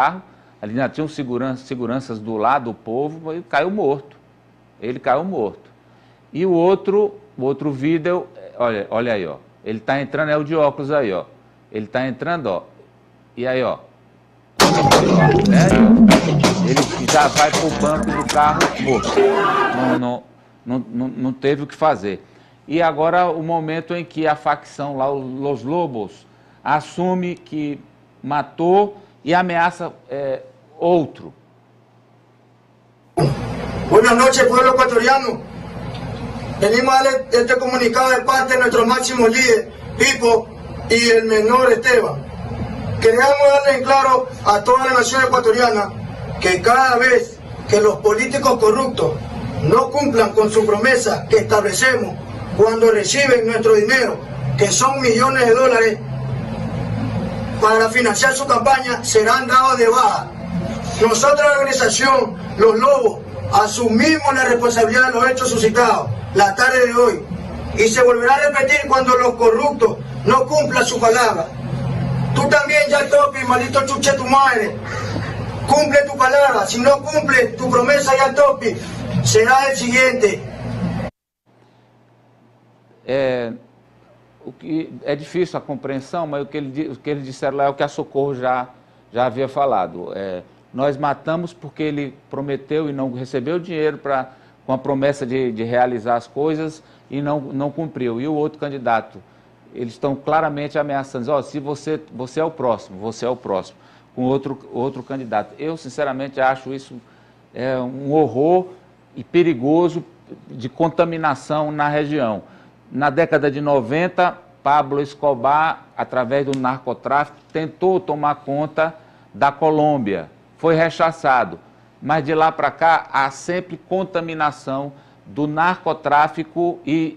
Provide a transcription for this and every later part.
carro, ali ainda tinham seguranças do lado do povo, e caiu morto. Ele caiu morto. E o outro vídeo, olha aí, ó. Ele está entrando, é o de óculos aí, ó. Ele está entrando, ó. E aí, ó. Ele já vai pro banco do carro morto. Não teve o que fazer. E agora o momento em que a facção lá, os Lobos, assume que matou e ameaça outro. Buenas noches, pueblo ecuatoriano. Venimos a dar este comunicado de parte de nuestro máximo líder, Pipo, y el menor Esteban. Queremos darle en claro a toda la nación ecuatoriana que cada vez que los políticos corruptos no cumplan con su promesa que establecemos cuando reciben nuestro dinero, que son millones de dólares, para financiar su campaña, serán dados de baja. Nosotros, la organización Los Lobos, asumimos la responsabilidad de los hechos suscitados la tarde de hoy, y se volverá a repetir cuando los corruptos no cumplan su palabra. Tú también, ya Topi, maldito chuche tu madre, cumple tu palabra. Si no cumple tu promesa, ya Topi, será el siguiente. O que é difícil a compreensão, mas o que eles disseram lá é o que a Socorro já havia falado. Nós matamos porque ele prometeu e não recebeu dinheiro com a promessa de realizar as coisas e não cumpriu. E o outro candidato, eles estão claramente ameaçando, se você é o próximo, com outro candidato. Eu, sinceramente, acho isso um horror e perigoso de contaminação na região. Na década de 90, Pablo Escobar, através do narcotráfico, tentou tomar conta da Colômbia. Foi rechaçado. Mas de lá para cá, há sempre contaminação do narcotráfico e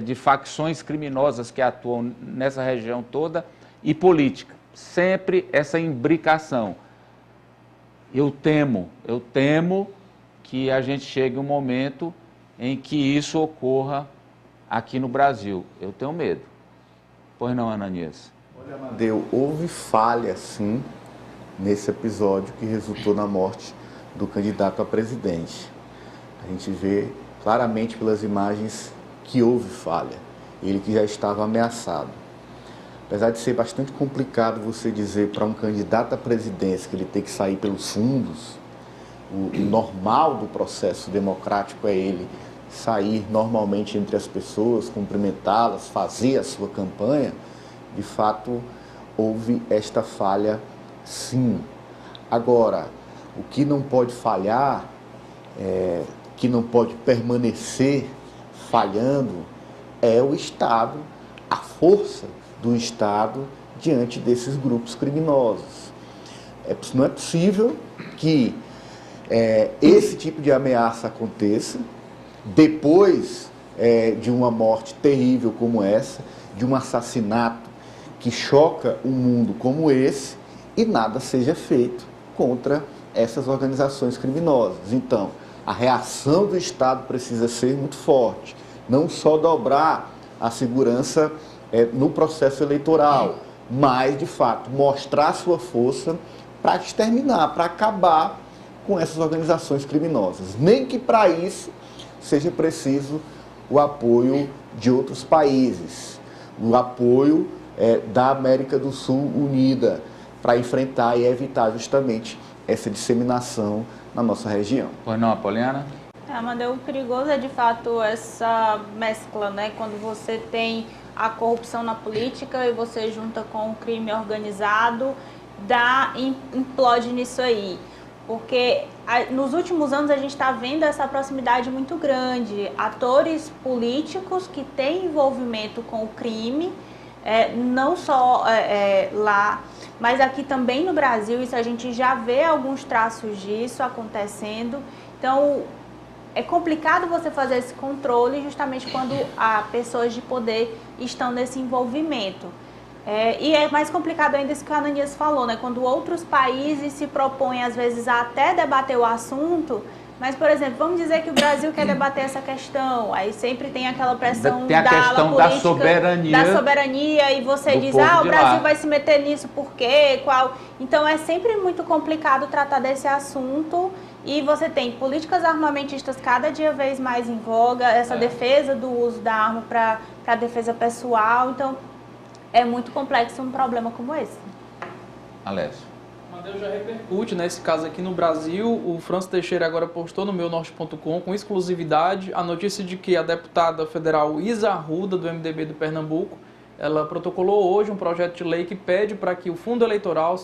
de facções criminosas que atuam nessa região toda e política. Sempre essa imbricação. Eu temo que a gente chegue um momento em que isso ocorra aqui no Brasil. Eu tenho medo. Pois não, Ananias? Olha, Amadeu, houve falha, sim, nesse episódio que resultou na morte do candidato a presidente. A gente vê claramente pelas imagens que houve falha. Ele que já estava ameaçado. Apesar de ser bastante complicado você dizer para um candidato à presidência que ele tem que sair pelos fundos, o normal do processo democrático é ele sair normalmente entre as pessoas, cumprimentá-las, fazer a sua campanha. De fato, houve esta falha, sim. Agora, o que não pode falhar, que não pode permanecer falhando, é o Estado, a força do Estado diante desses grupos criminosos. Não é possível que esse tipo de ameaça aconteça depois de uma morte terrível como essa, de um assassinato que choca o mundo como esse, e nada seja feito contra essas organizações criminosas. Então, a reação do Estado precisa ser muito forte, não só dobrar a segurança no processo eleitoral, mas, de fato, mostrar sua força para exterminar, para acabar com essas organizações criminosas. Nem que para isso seja preciso o apoio de outros países, o apoio da América do Sul unida, para enfrentar e evitar justamente essa disseminação na nossa região. Pois não, Apoliana? Amadeu, o perigoso é de fato essa mescla, né? Quando você tem a corrupção na política e você junta com o crime organizado, implode nisso aí. Porque nos últimos anos a gente está vendo essa proximidade muito grande. Atores políticos que têm envolvimento com o crime, não só lá, mas aqui também no Brasil, isso a gente já vê alguns traços disso acontecendo. Então, é complicado você fazer esse controle justamente quando as pessoas de poder estão nesse envolvimento. E é mais complicado ainda isso que o Ananias falou, né? Quando outros países se propõem, às vezes, a até debater o assunto, Mas, por exemplo, vamos dizer que o Brasil quer debater essa questão, aí sempre tem aquela pressão tem a questão política, da soberania, e você diz, o Brasil vai se meter nisso, por quê, qual... Então, é sempre muito complicado tratar desse assunto, e você tem políticas armamentistas cada dia vez mais em voga, essa defesa do uso da arma para defesa pessoal, então é muito complexo um problema como esse. Alessio. Amadeu, já repercute nesse caso aqui no Brasil. O Francis Teixeira agora postou no meunorte.com com exclusividade a notícia de que a deputada federal Isa Arruda, do MDB do Pernambuco, ela protocolou hoje um projeto de lei que pede para que o fundo eleitoral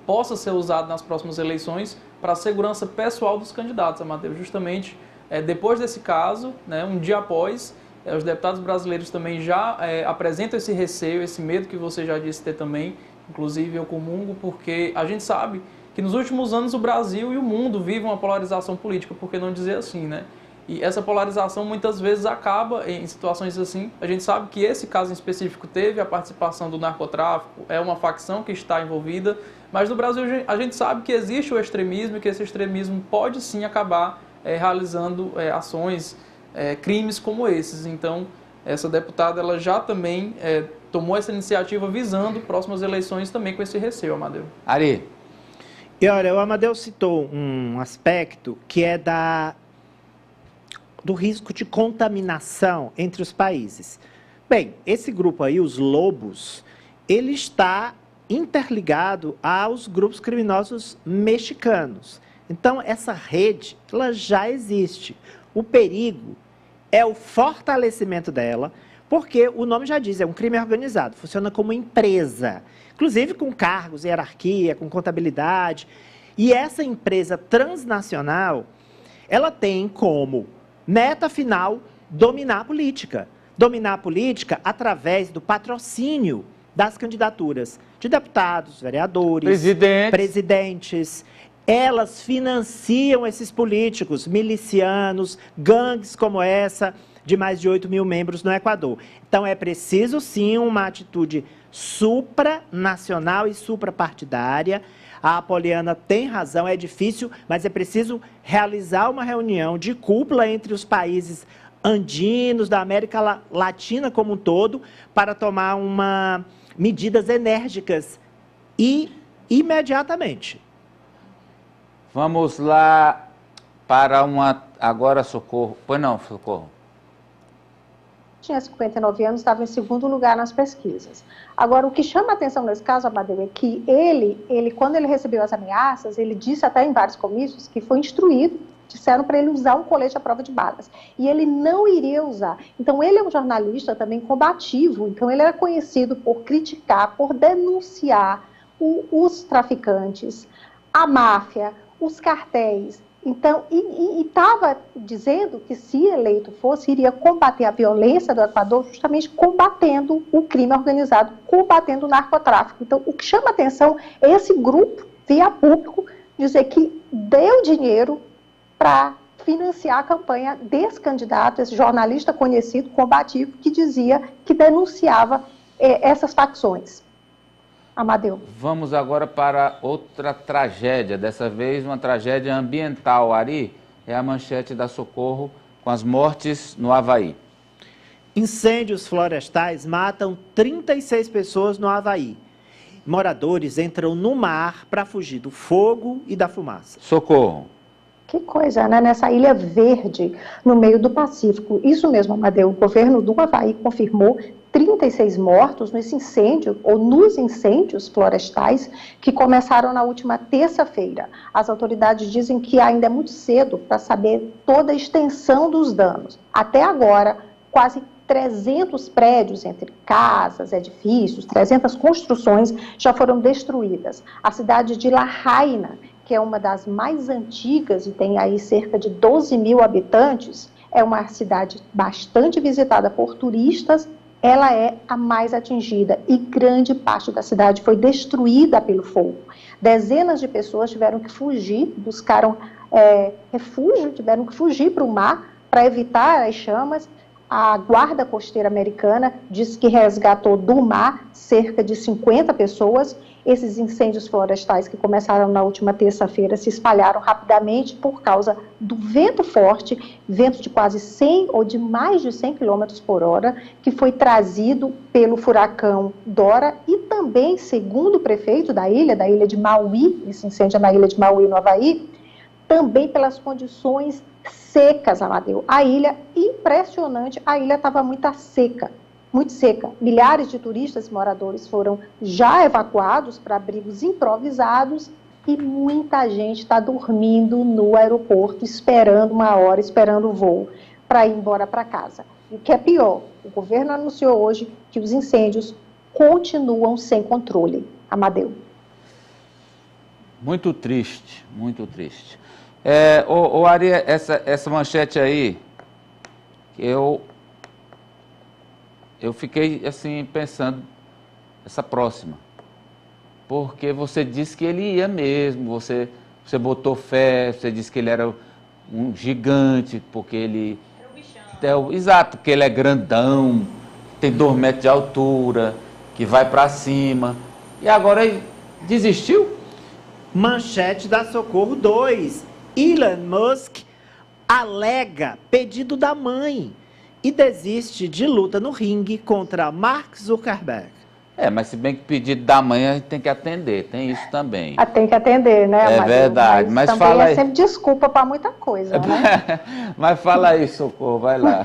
possa ser usado nas próximas eleições para a segurança pessoal dos candidatos, Amadeu. Justamente depois desse caso, né, um dia após, os deputados brasileiros também já apresentam esse receio, esse medo que você já disse ter também. Inclusive eu comungo, porque a gente sabe que nos últimos anos o Brasil e o mundo vivem uma polarização política, por que não dizer assim, né? E essa polarização muitas vezes acaba em situações assim. A gente sabe que esse caso em específico teve a participação do narcotráfico, é uma facção que está envolvida, mas no Brasil a gente sabe que existe o extremismo e que esse extremismo pode sim acabar realizando ações, crimes como esses. Então, essa deputada ela já também tomou essa iniciativa visando próximas eleições também com esse receio, Amadeu. Ari. E olha, o Amadeu citou um aspecto que é do risco de contaminação entre os países. Bem, esse grupo aí, os Lobos, ele está interligado aos grupos criminosos mexicanos. Então, essa rede, ela já existe. O perigo é o fortalecimento dela, porque o nome já diz, é um crime organizado, funciona como empresa, inclusive com cargos, hierarquia, com contabilidade. E essa empresa transnacional, ela tem como meta final dominar a política. Dominar a política através do patrocínio das candidaturas de deputados, vereadores, presidentes. Elas financiam esses políticos, milicianos, gangues como essa, de mais de 8 mil membros no Equador. Então, é preciso, sim, uma atitude supranacional e suprapartidária. A Apoliana tem razão, é difícil, mas é preciso realizar uma reunião de cúpula entre os países andinos, da América Latina como um todo, para tomar medidas enérgicas e imediatamente. Vamos lá para agora, Socorro. Pois não, Socorro. Tinha 59 anos, estava em segundo lugar nas pesquisas. Agora, o que chama a atenção nesse caso, Amadeu, é que ele, quando ele recebeu as ameaças, ele disse até em vários comícios que foi instruído, disseram para ele usar um colete à prova de balas. E ele não iria usar. Então, ele é um jornalista também combativo, então ele era conhecido por criticar, por denunciar os traficantes, a máfia, os cartéis. Então, e estava dizendo que, se eleito fosse, iria combater a violência do Equador, justamente combatendo o crime organizado, combatendo o narcotráfico. Então, o que chama atenção é esse grupo, via público, dizer que deu dinheiro para financiar a campanha desse candidato, esse jornalista conhecido, combativo, que dizia, que denunciava essas facções. Amadeu. Vamos agora para outra tragédia, dessa vez uma tragédia ambiental. Ari, é a manchete da Socorro com as mortes no Havaí. Incêndios florestais matam 36 pessoas no Havaí. Moradores entram no mar para fugir do fogo e da fumaça. Socorro. Que coisa, né? Nessa ilha verde, no meio do Pacífico. Isso mesmo, Amadeu. O governo do Havaí confirmou 36 mortos nesse incêndio, ou nos incêndios florestais, que começaram na última terça-feira. As autoridades dizem que ainda é muito cedo para saber toda a extensão dos danos. Até agora, quase 300 prédios, entre casas, edifícios, 300 construções já foram destruídas. A cidade de Lahaina, que é uma das mais antigas e tem aí cerca de 12 mil habitantes, é uma cidade bastante visitada por turistas. Ela é a mais atingida e grande parte da cidade foi destruída pelo fogo. Dezenas de pessoas tiveram que fugir, buscaram refúgio, tiveram que fugir para o mar para evitar as chamas. A Guarda Costeira Americana diz que resgatou do mar cerca de 50 pessoas. Esses incêndios florestais que começaram na última terça-feira se espalharam rapidamente por causa do vento forte, vento de quase 100 ou de mais de 100 km por hora, que foi trazido pelo furacão Dora e também, segundo o prefeito da ilha de Maui, esse incêndio é na ilha de Maui, no Havaí, também pelas condições secas, Amadeu. A ilha, impressionante, a ilha estava muito seca. Milhares de turistas e moradores foram já evacuados para abrigos improvisados e muita gente está dormindo no aeroporto, esperando uma hora, esperando o voo para ir embora para casa. E o que é pior, o governo anunciou hoje que os incêndios continuam sem controle. Amadeu. Muito triste, muito triste. Ari, essa manchete aí, eu fiquei assim pensando, essa próxima, porque você disse que ele ia mesmo, você botou fé, você disse que ele era um gigante, porque ele... Exato, porque ele é grandão, tem 2 metros de altura, que vai para cima, e agora ele desistiu? Manchete da Socorro 2. Elon Musk alega pedido da mãe e desiste de luta no ringue contra Mark Zuckerberg. Mas se bem que pedido da mãe a gente tem que atender, tem isso também. Tem que atender, né, Amadeu? É verdade, mas também fala aí. É sempre desculpa para muita coisa, né? Mas fala aí, Socorro, vai lá.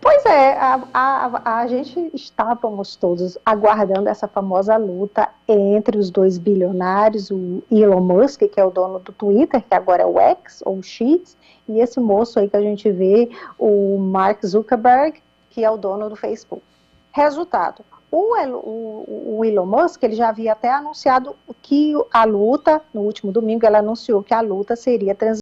Pois é, a gente estávamos todos aguardando essa famosa luta entre os 2 bilionários, o Elon Musk, que é o dono do Twitter, que agora é o X, ou X, e esse moço aí que a gente vê, o Mark Zuckerberg, que é o dono do Facebook. Resultado, o Elon Musk, ele já havia até anunciado que a luta, no último domingo, ele anunciou que a luta seria transmitida